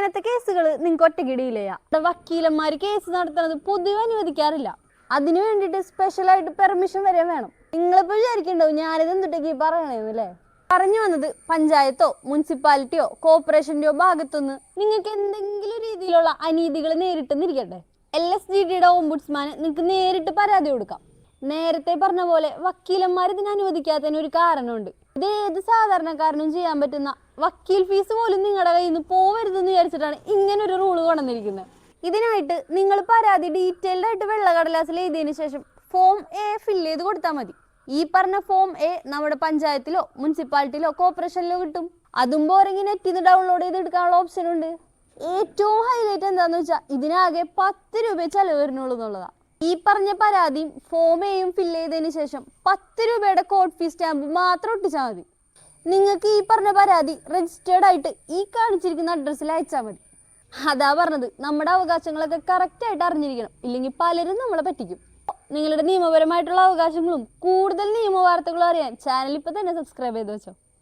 ഇങ്ങനത്തെ കേസുകൾ നിങ്ങൾക്ക് ഒറ്റക്കിടിയില്ലയാ. വക്കീലന്മാര് കേസ് നടത്തുന്നത് പൊതുവെ അനുവദിക്കാറില്ല. അതിനു വേണ്ടിയിട്ട് സ്പെഷ്യലായിട്ട് പെർമിഷൻ വരെ വേണം. നിങ്ങളിപ്പോൾ വിചാരിക്കണ്ടാവും ഞാനിത് എന്തിട്ടേക്ക് പറയണേന്നല്ലേ. പറഞ്ഞു വന്നത്, പഞ്ചായത്തോ മുനിസിപ്പാലിറ്റിയോ കോർപ്പറേഷന്റെയോ ഭാഗത്തുനിന്ന് നിങ്ങൾക്ക് എന്തെങ്കിലും രീതിയിലുള്ള അനീതികൾ നേരിട്ടെന്നിരിക്കട്ടെ, LSGDയുടെ ഓംബുഡ്സ്മാന് നിങ്ങൾക്ക് നേരിട്ട് പരാതി കൊടുക്കാം. നേരത്തെ പറഞ്ഞ പോലെ വക്കീലന്മാർ ഇതിനെ അനുവദിക്കാത്തതിന് ഒരു കാരണമുണ്ട്. ഇത് ഏത് സാധാരണക്കാരനും ചെയ്യാൻ പറ്റുന്ന വക്കീൽ ഫീസ് പോലും നിങ്ങളുടെ കയ്യിൽ നിന്ന് പോവരുതെന്ന് വിചാരിച്ചിട്ടാണ് ഇങ്ങനെ ഒരു റൂള് കൊണ്ടുവന്നിരിക്കുന്നത്. ഇതിനായിട്ട് നിങ്ങൾ പരാതി ഡീറ്റെയിൽഡ് ആയിട്ട് വെള്ളക്കടലാസിൽ എഴുതിയതിനു ശേഷം ഫോം A ഫില്ല് ചെയ്ത് കൊടുത്താൽ മതി. ഈ പറഞ്ഞ ഫോം A നമ്മുടെ പഞ്ചായത്തിലോ മുനിസിപ്പാലിറ്റിയിലോ കോർപ്പറേഷനിലോ കിട്ടും. അതും പോരെങ്കിൽ നെറ്റിൽ നിന്ന് ഡൗൺലോഡ് ചെയ്ത് എടുക്കാനുള്ള ഓപ്ഷൻ ഉണ്ട്. ഏറ്റവും ഹൈലൈറ്റ് എന്താന്ന് വെച്ചാൽ ഇതിനാകെ 10 രൂപ ചെലവ് വരുന്നുള്ളൂ എന്നുള്ളതാണ്. ഈ പറഞ്ഞ പരാതിയും ഫോം Aയും ഫില്ല് ചെയ്തതിന് ശേഷം 10 രൂപയുടെ കോഡ് ഫീസ് സ്റ്റാമ്പ് മാത്രം ഒട്ടിച്ചാൽ മതി. നിങ്ങൾക്ക് ഈ പറഞ്ഞ പരാതി രജിസ്റ്റേർഡ് ആയിട്ട് ഈ കാണിച്ചിരിക്കുന്ന അഡ്രസ്സിൽ അയച്ചാൽ മതി. അതാ പറഞ്ഞത്, നമ്മുടെ അവകാശങ്ങളൊക്കെ കറക്റ്റായിട്ട് അറിഞ്ഞിരിക്കണം, ഇല്ലെങ്കിൽ പലരും നമ്മളെ പറ്റിക്കും. നിങ്ങളുടെ നിയമപരമായിട്ടുള്ള അവകാശങ്ങളും കൂടുതൽ നിയമവാർത്തകളും അറിയാൻ ചാനൽ ഇപ്പം തന്നെ സബ്സ്ക്രൈബ് ചെയ്ത് വെച്ചോ.